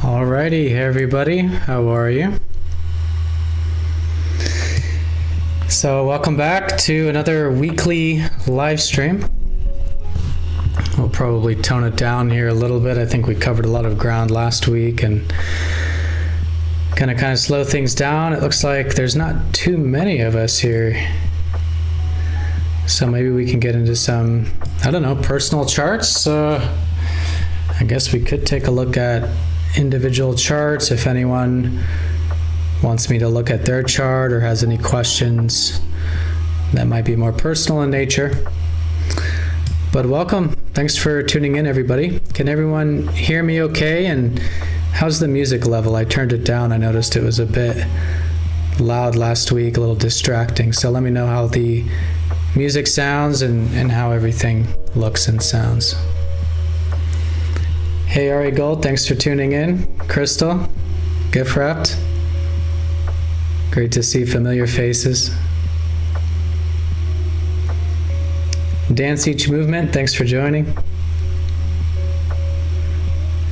Alrighty, hey everybody, how are you? So welcome back to another weekly live stream. We'll probably tone it down here a little bit. I think we covered a lot of ground last week and kind of slow things down. It looks like there's not too many of us here. So maybe we can get into some, I don't know, personal charts. I guess we could take a look at individual charts if anyone wants me to look at their chart or has any questions that might be more personal in nature. But welcome. Thanks for tuning in, everybody. Can everyone hear me okay? And how's the music level? I turned it down. I noticed it was a bit loud last week, a little distracting. So let me know how the music sounds and how everything looks and sounds. Hey, Ari Gold, thanks for tuning in. Crystal, gift wrapped. Great to see familiar faces. Dance Each Movement, thanks for joining.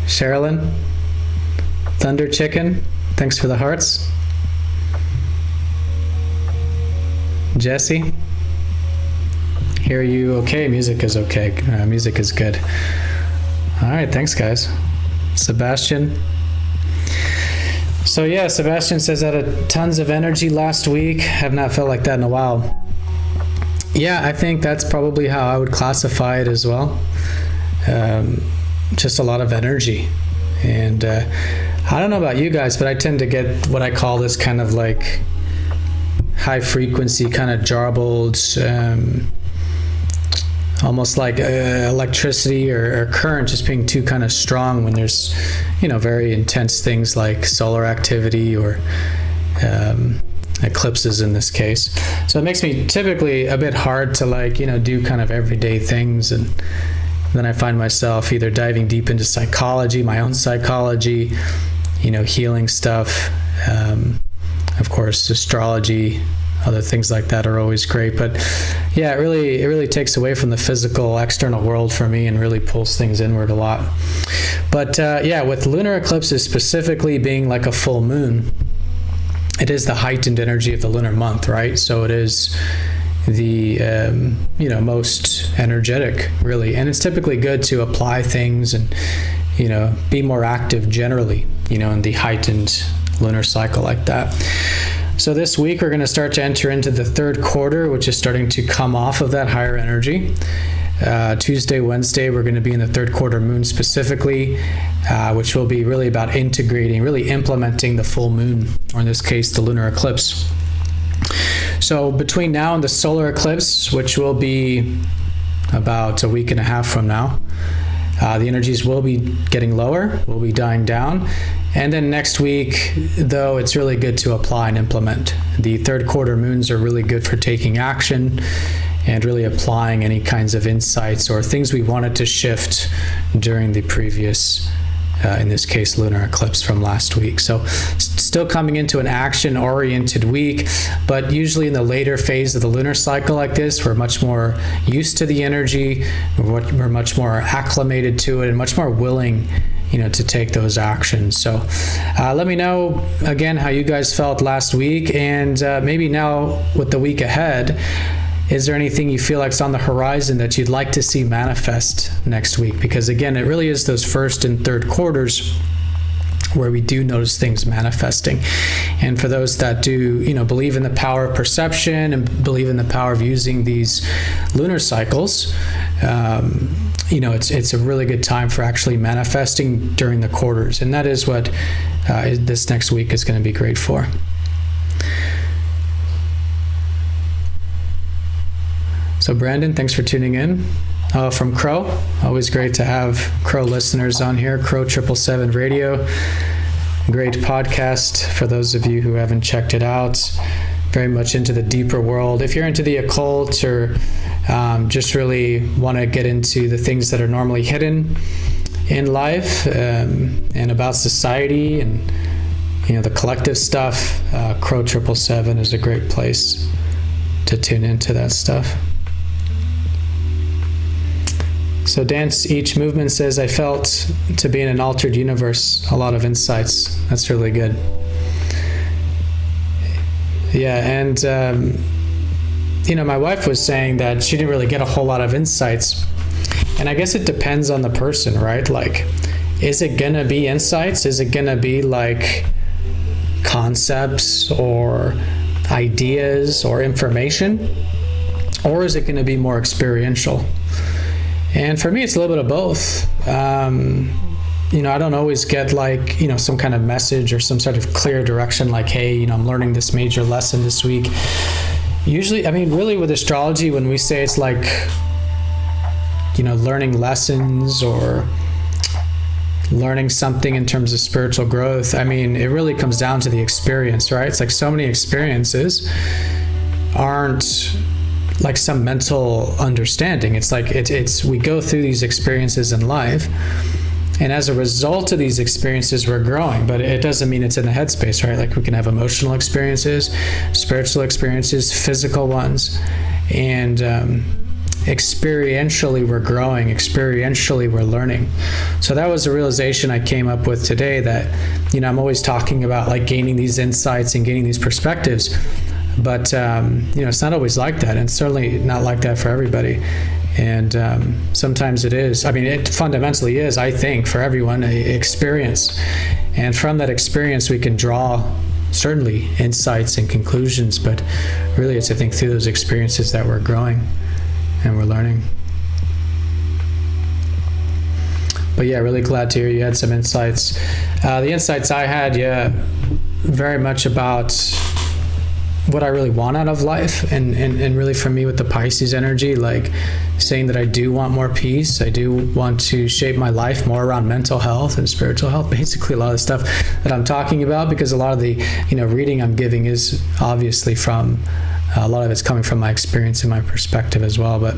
Sherilyn, Thunder Chicken, thanks for the hearts. Jesse, hear you okay? Music is okay. Music is good. All right, thanks guys. Sebastian. So yeah, Sebastian says I had tons of energy last week. Have not felt like that in a while. Yeah, I think that's probably how I would classify it as well. Just a lot of energy. And I don't know about you guys, but I tend to get what I call this kind of like high frequency, kind of jarbled, almost like electricity or current just being too kind of strong when there's, very intense things like solar activity or eclipses in this case. So it makes me typically a bit hard to do kind of everyday things. And then I find myself either diving deep into psychology, my own psychology, healing stuff. Of course, astrology, other things like that are always great. But yeah, it really takes away from the physical external world for me and really pulls things inward a lot. But yeah, with lunar eclipses specifically being like a full moon, it is the heightened energy of the lunar month, right? So it is the most energetic, really. And it's typically good to apply things and be more active generally, in the heightened lunar cycle like that. So this week we're going to start to enter into the third quarter, which is starting to come off of that higher energy. Tuesday, Wednesday, we're going to be in the third quarter moon specifically, which will be really about integrating, really implementing the full moon, or in this case, the lunar eclipse. So between now and the solar eclipse, which will be about a week and a half from now, the energies will be getting lower, will be dying down. And then next week, though, it's really good to apply and implement. The third quarter moons are really good for taking action and really applying any kinds of insights or things we wanted to shift during the previous, in this case, lunar eclipse from last week. So still coming into an action-oriented week, but usually in the later phase of the lunar cycle like this, we're much more used to the energy, we're much more acclimated to it, and much more willing to take those actions. So let me know again how you guys felt last week, and maybe now with the week ahead, is there anything you feel like is on the horizon that you'd like to see manifest next week? Because again, it really is those first and third quarters where we do notice things manifesting. And for those that do, believe in the power of perception and believe in the power of using these lunar cycles, it's a really good time for actually manifesting during the quarters. And that is what this next week is going to be great for. So Brandon, thanks for tuning in. From Crow, always great to have Crow listeners on here. Crow 777 Radio, great podcast for those of you who haven't checked it out. Very much into the deeper world. If you're into the occult or just really want to get into the things that are normally hidden in life and about society and the collective stuff, Crow 777 is a great place to tune into that stuff. So Dance Each Movement says, I felt to be in an altered universe, a lot of insights. That's really good. Yeah, and my wife was saying that she didn't really get a whole lot of insights. And I guess it depends on the person, right? Like, is it gonna be insights? Is it gonna be like concepts or ideas or information? Or is it gonna be more experiential? And for me, it's a little bit of both. I don't always get like, some kind of message or some sort of clear direction, like, hey, I'm learning this major lesson this week. Usually, really with astrology, when we say it's like, learning lessons or learning something in terms of spiritual growth, it really comes down to the experience, right? It's like so many experiences aren't like some mental understanding. It's like it's we go through these experiences in life, and as a result of these experiences, we're growing. But it doesn't mean it's in the headspace, right? Like we can have emotional experiences, spiritual experiences, physical ones, and experientially we're growing, experientially we're learning. So that was a realization I came up with today, that I'm always talking about like gaining these insights and gaining these perspectives, but it's not always like that, and it's certainly not like that for everybody. And sometimes it is. It fundamentally is, I think, for everyone, an experience, and from that experience we can draw certainly insights and conclusions, but really it's, I think, through those experiences that we're growing and we're learning. But yeah, really glad to hear you had some insights. The insights I had, very much about what I really want out of life, and really for me with the Pisces energy, like saying that I do want more peace. I do want to shape my life more around mental health and spiritual health, basically a lot of the stuff that I'm talking about, because a lot of the reading I'm giving is obviously from a lot of it's coming from my experience and my perspective as well. But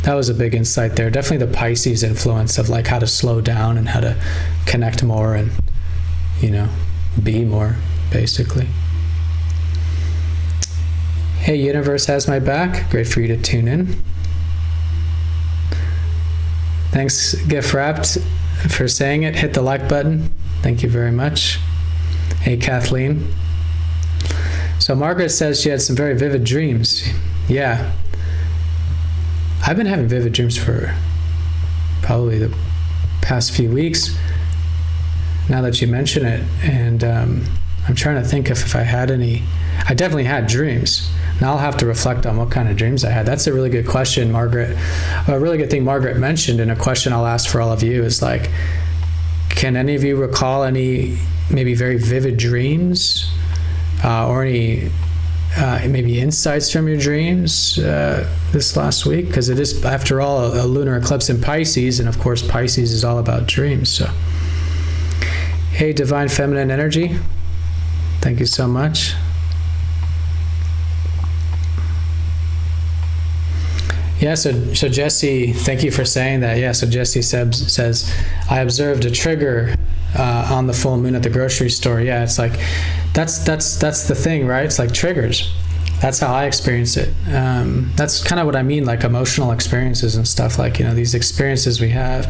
that was a big insight there. Definitely the Pisces influence of like how to slow down and how to connect more and be more, basically. Hey, universe has my back. Great for you to tune in. Thanks, Gift Wrapped, for saying it. Hit the like button. Thank you very much. Hey, Kathleen. So Margaret says she had some very vivid dreams. Yeah. I've been having vivid dreams for probably the past few weeks, now that you mention it. And I'm trying to think if I had any. I definitely had dreams. Now I'll have to reflect on what kind of dreams I had. That's a really good question, Margaret. A really good thing Margaret mentioned, and a question I'll ask for all of you is like, can any of you recall any maybe very vivid dreams or any maybe insights from your dreams this last week? Because it is, after all, a lunar eclipse in Pisces, and of course Pisces is all about dreams. So, hey, Divine Feminine Energy, thank you so much. Yeah, so Jesse, thank you for saying that. Yeah, so Jesse says, I observed a trigger on the full moon at the grocery store. Yeah, it's like, that's the thing, right? It's like triggers. That's how I experience it. That's kind of what I mean, like emotional experiences and stuff, like, these experiences we have,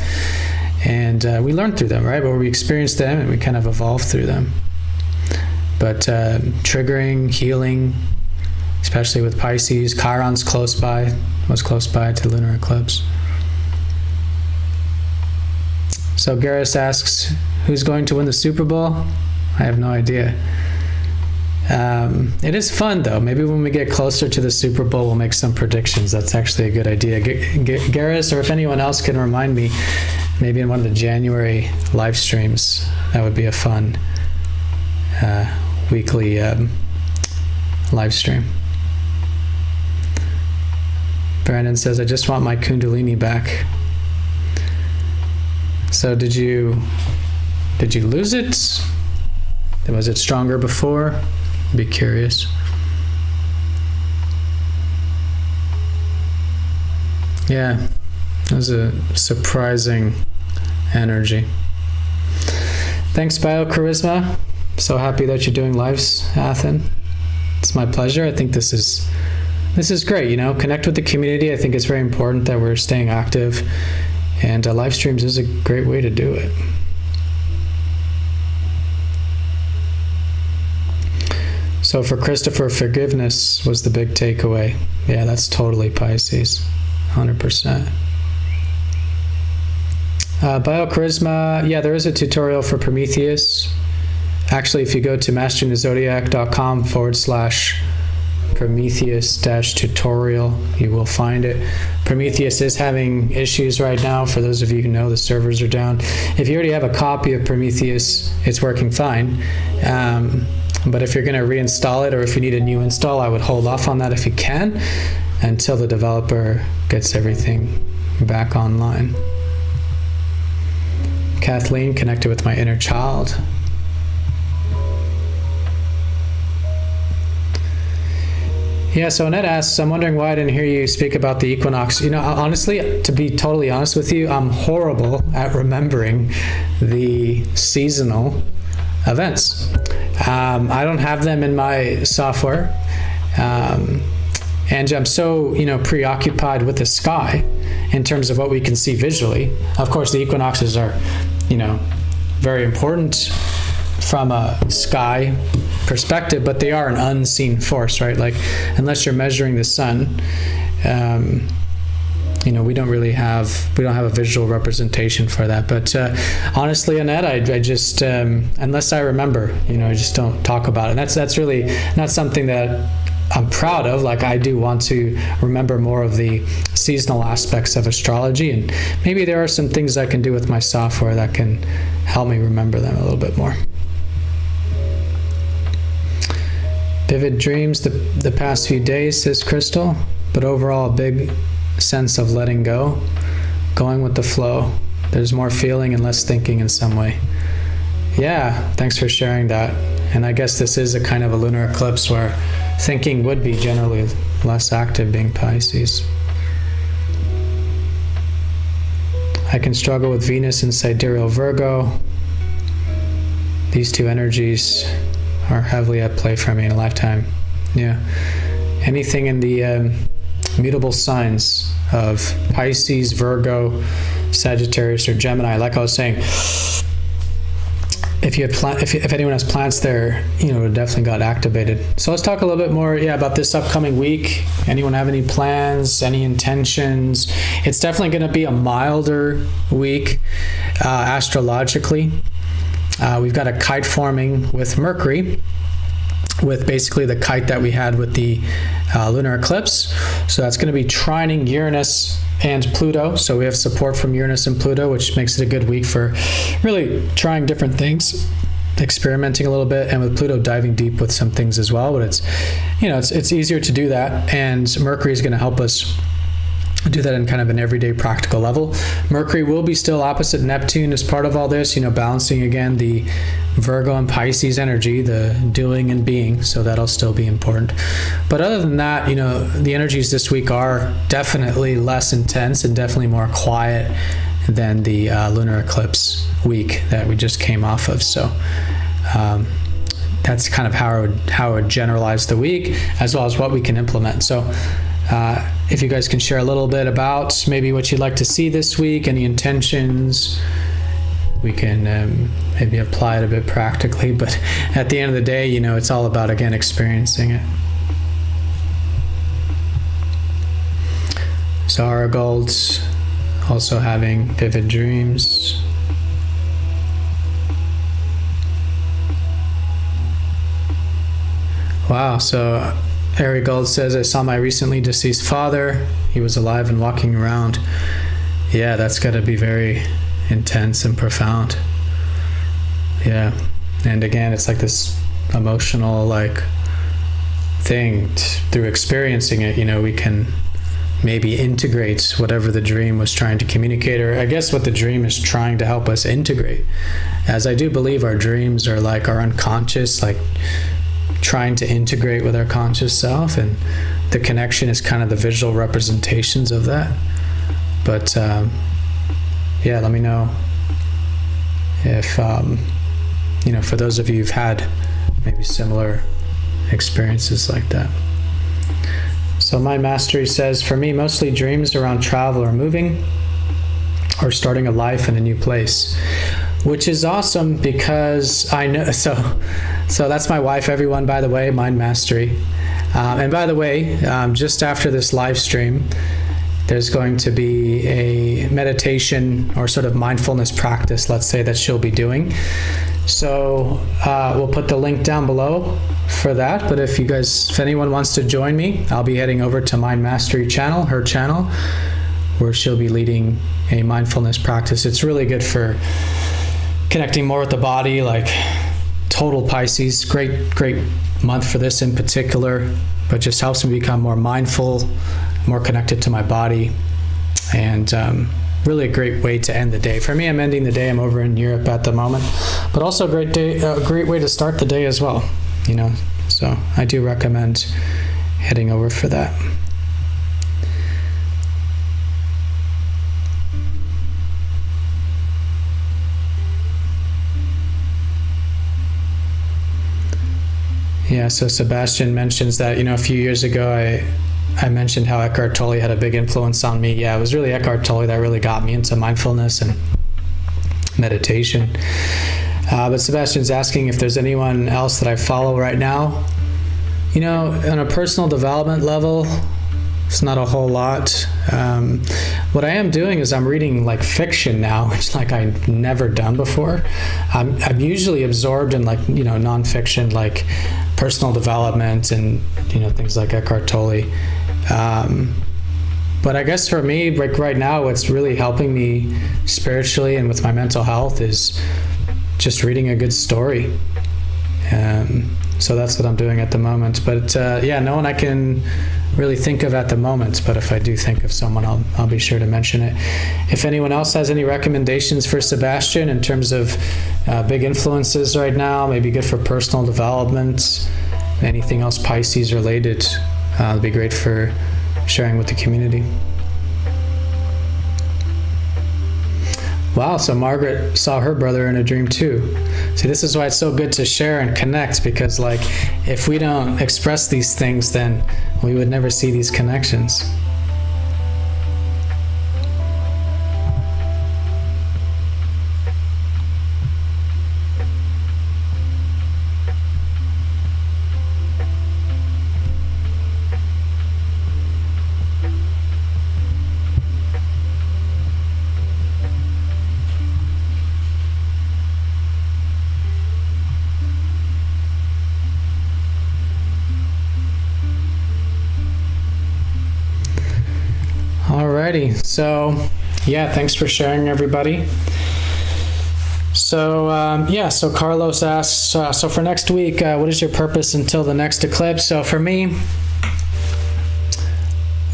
and we learn through them, right? But we experience them and we kind of evolve through them. But triggering, healing, especially with Pisces, Chiron's was close by to lunar eclipse. So Garrus asks, who's going to win the Super Bowl? I have no idea. It is fun though. Maybe when we get closer to the Super Bowl, we'll make some predictions. That's actually a good idea. Garrus, or if anyone else can remind me, maybe in one of the January live streams, that would be a fun weekly live stream. Brandon says, I just want my Kundalini back. So did you lose it? Was it stronger before? I'd be curious. Yeah, it was a surprising energy. Thanks, BioCharisma. So happy that you're doing lives, Athen. It's my pleasure. I think this is great, connect with the community. I think it's very important that we're staying active And live streams is a great way to do it. So for Christopher, forgiveness was the big takeaway. Yeah, that's totally Pisces, 100%. Biocharisma, yeah, there is a tutorial for Prometheus. Actually, if you go to masteringthezodiac.com/Prometheus-tutorial, you will find it. Prometheus is having issues right now. For those of you who know, the servers are down. If you already have a copy of Prometheus, it's working fine. But if you're going to reinstall it, or if you need a new install, I would hold off on that if you can, until the developer gets everything back online. Kathleen, connected with my inner child. Yeah, so Annette asks, I'm wondering why I didn't hear you speak about the equinox. You know, honestly, to be totally honest with you, I'm horrible at remembering the seasonal events. I don't have them in my software. And I'm so, preoccupied with the sky in terms of what we can see visually. Of course, the equinoxes are, very important from a sky perspective, but they are an unseen force, right? Like, unless you're measuring the sun, we don't have a visual representation for that. But honestly, Annette, I just, unless I remember, I just don't talk about it. And that's really not something that I'm proud of. Like, I do want to remember more of the seasonal aspects of astrology, and maybe there are some things I can do with my software that can help me remember them a little bit more. Vivid dreams the past few days, says Crystal, but overall a big sense of letting go, going with the flow. There's more feeling and less thinking in some way. Yeah, thanks for sharing that. And I guess this is a kind of a lunar eclipse where thinking would be generally less active, being Pisces. I can struggle with Venus and sidereal Virgo. These two energies are heavily at play for me in a lifetime. Yeah. Anything in the mutable signs of Pisces, Virgo, Sagittarius, or Gemini, like I was saying, if anyone has plants there, it definitely got activated. So let's talk a little bit more, about this upcoming week. Anyone have any plans, any intentions? It's definitely going to be a milder week, astrologically. We've got a kite forming with Mercury, with basically the kite that we had with the lunar eclipse. So that's going to be trining Uranus and Pluto. So we have support from Uranus and Pluto, which makes it a good week for really trying different things, experimenting a little bit, and with Pluto diving deep with some things as well. But it's easier to do that, and Mercury is going to help us do that in kind of an everyday practical level. Mercury will be still opposite Neptune as part of all this, balancing again the Virgo and Pisces energy, the doing and being, so that'll still be important. But other than that, the energies this week are definitely less intense and definitely more quiet than the lunar eclipse week that we just came off of. So that's kind of how I would generalize the week, as well as what we can implement. So if you guys can share a little bit about maybe what you'd like to see this week, any intentions, we can maybe apply it a bit practically. But at the end of the day, it's all about, again, experiencing it. Zara Gold's also having vivid dreams. Wow, so Ari Gold says, I saw my recently deceased father. He was alive and walking around. Yeah, that's got to be very intense and profound. Yeah. And again, it's like this emotional thing. Through experiencing it, we can maybe integrate whatever the dream was trying to communicate, or I guess what the dream is trying to help us integrate. As I do believe our dreams are like our unconscious, trying to integrate with our conscious self, and the connection is kind of the visual representations of that. But let me know if for those of you who've had maybe similar experiences like that. So my mastery says, for me, mostly dreams around travel or moving. or starting a life in a new place, which is awesome because I know, so that's my wife, everyone, by the way, Mind Mastery. And by the way, just after this live stream, there's going to be a meditation or sort of mindfulness practice, let's say, that she'll be doing. So we'll put the link down below for that. But if anyone wants to join me, I'll be heading over to Mind Mastery channel, her channel, where she'll be leading a mindfulness practice. It's really good for connecting more with the body, like total Pisces. Great month for this in particular, but just helps me become more mindful, more connected to my body, and really a great way to end the day. For me, I'm ending the day. I'm over in Europe at the moment, but also a great way to start the day as well, so I do recommend heading over for that. Yeah, so Sebastian mentions that, a few years ago I mentioned how Eckhart Tolle had a big influence on me. Yeah, it was really Eckhart Tolle that really got me into mindfulness and meditation. But Sebastian's asking if there's anyone else that I follow right now. On a personal development level, it's not a whole lot. What I am doing is I'm reading like fiction now, which I've never done before. I'm usually absorbed in nonfiction, like personal development and things like Eckhart Tolle. But I guess for me, right now, what's really helping me spiritually and with my mental health is just reading a good story. So that's what I'm doing at the moment. But no one I can really think of at the moment. But if I do think of someone, I'll be sure to mention it. If anyone else has any recommendations for Sebastian in terms of big influences right now, maybe good for personal development, anything else Pisces related, it'd be great for sharing with the community. Wow, so Margaret saw her brother in a dream too. See, this is why it's so good to share and connect, because if we don't express these things, then we would never see these connections. Alrighty, so thanks for sharing, everybody. So so Carlos asks, so for next week, what is your purpose until the next eclipse? So for me,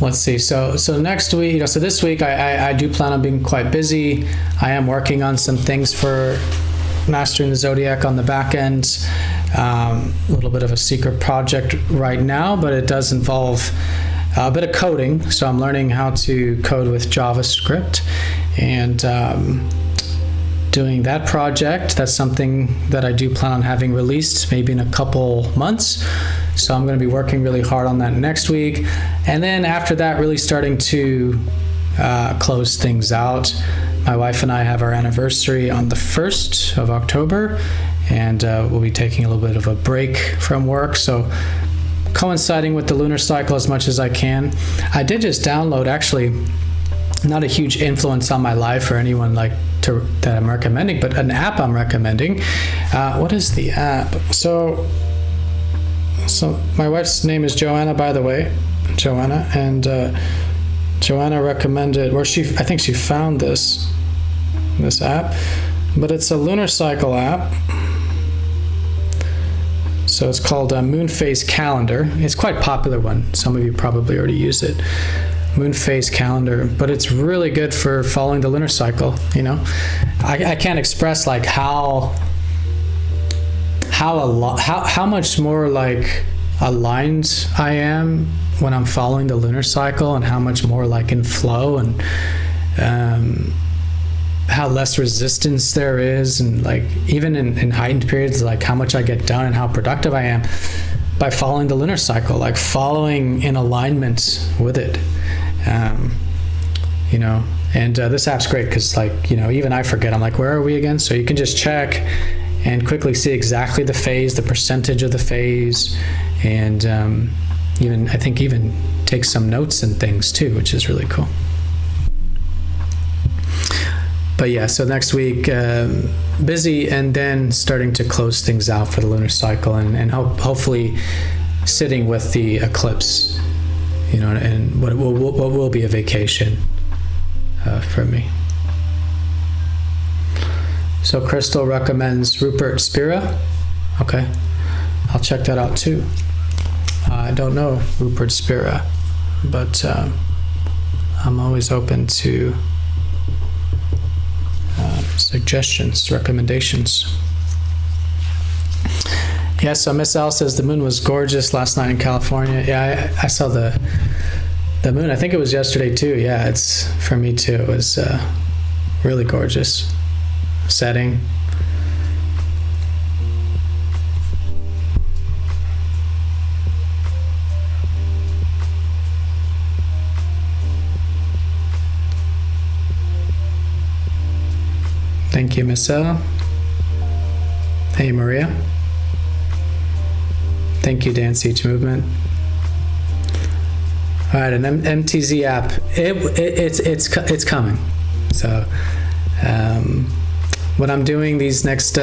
let's see, so next week, so this week I do plan on being quite busy. I am working on some things for Mastering the Zodiac on the back end, a little bit of a secret project right now, but it does involve a bit of coding. So I'm learning how to code with JavaScript and doing that project. That's something that I do plan on having released maybe in a couple months. So I'm going to be working really hard on that next week. And then after that, really starting to close things out. My wife and I have our anniversary on the 1st of October, and we'll be taking a little bit of a break from work. So coinciding with the lunar cycle as much as I can. I did just download, actually, not a huge influence on my life or anyone that I'm recommending, but an app I'm recommending. What is the app? So my wife's name is Joanna, by the way, Joanna, and Joanna recommended, I think she found this app, but it's a lunar cycle app. So it's called Moon Phase Calendar. It's quite a popular one. Some of you probably already use it. Moon Phase Calendar, but it's really good for following the lunar cycle. I can't express how much more aligned I am when I'm following the lunar cycle, and how much more in flow, and how less resistance there is, and even in heightened periods, how much I get done and how productive I am by following the lunar cycle, following in alignment with it. And this app's great because, like, even I forget. I'm like, where are we again? So you can just check and quickly see exactly the phase, the percentage of the phase, and even take some notes and things too, which is really cool. But yeah, so next week, busy, and then starting to close things out for the lunar cycle, and hopefully sitting with the eclipse, and what will be a vacation for me. So Crystal recommends Rupert Spira. Okay, I'll check that out too. I don't know Rupert Spira, but I'm always open to suggestions, recommendations. Yeah, so Miss L says the moon was gorgeous last night in California. Yeah, I saw the moon. I think it was yesterday too. Yeah, it's for me too. It was really gorgeous setting. Thank you, Miss L. Hey, Maria. Thank you, Dance Each Movement. All right, an MTZ app. It's coming. So, what I'm doing these next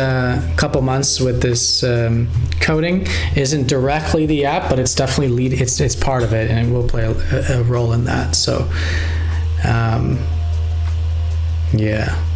couple months with this coding isn't directly the app, but it's definitely it's part of it, and it will play a role in that. So, yeah.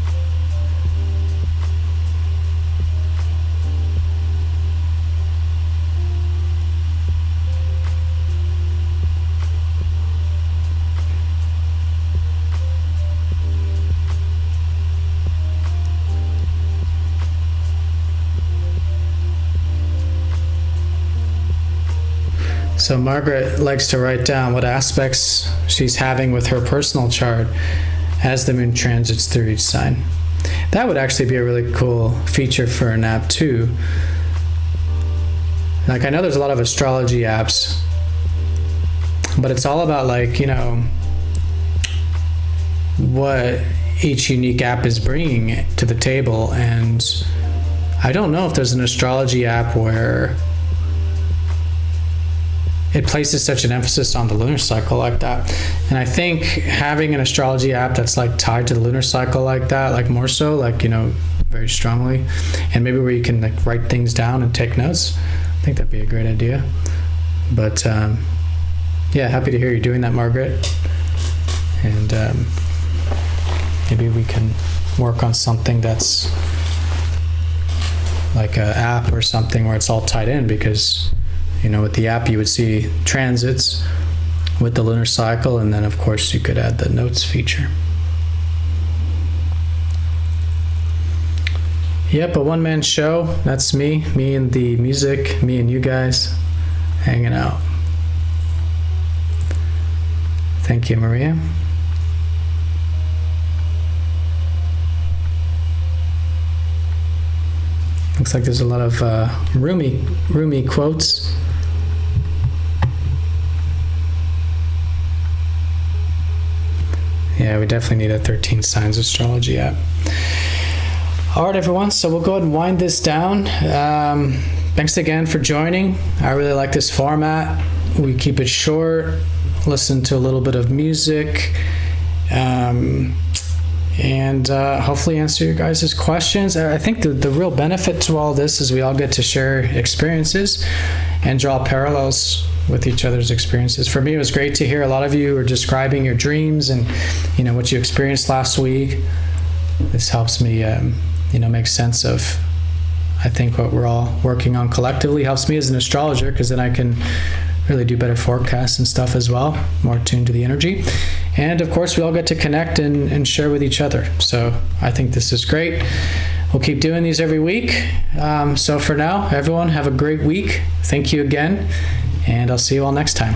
So Margaret likes to write down what aspects she's having with her personal chart as the moon transits through each sign. That would actually be a really cool feature for an app too. Like, I know there's a lot of astrology apps, but it's all about, like, what each unique app is bringing to the table. And I don't know if there's an astrology app where it places such an emphasis on the lunar cycle like that. And I think having an astrology app that's like tied to the lunar cycle like that, like more so, like, very strongly, and maybe where you can like write things down and take notes, I think that'd be a great idea. But yeah, happy to hear you're doing that, Margaret. And maybe we can work on something that's like an app or something where it's all tied in, because with the app, you would see transits with the lunar cycle, and then, of course, you could add the notes feature. Yep, a one-man show. That's me and the music, me and you guys hanging out. Thank you, Maria. Looks like there's a lot of Rumi quotes. Yeah, we definitely need a 13 Signs Astrology app. All right, everyone, so we'll go ahead and wind this down. Thanks again for joining. I really like this format. We keep it short, listen to a little bit of music, and hopefully answer your guys' questions. I think the real benefit to all this is we all get to share experiences and draw parallels with each other's experiences. For me, it was great to hear a lot of you are describing your dreams and what you experienced last week. This helps me make sense of, I think, what we're all working on collectively. Helps me as an astrologer, because then I can really do better forecasts and stuff as well, more tuned to the energy. And of course, we all get to connect and share with each other. So I think this is great. We'll keep doing these every week. So for now, everyone, have a great week. Thank you again, and I'll see you all next time.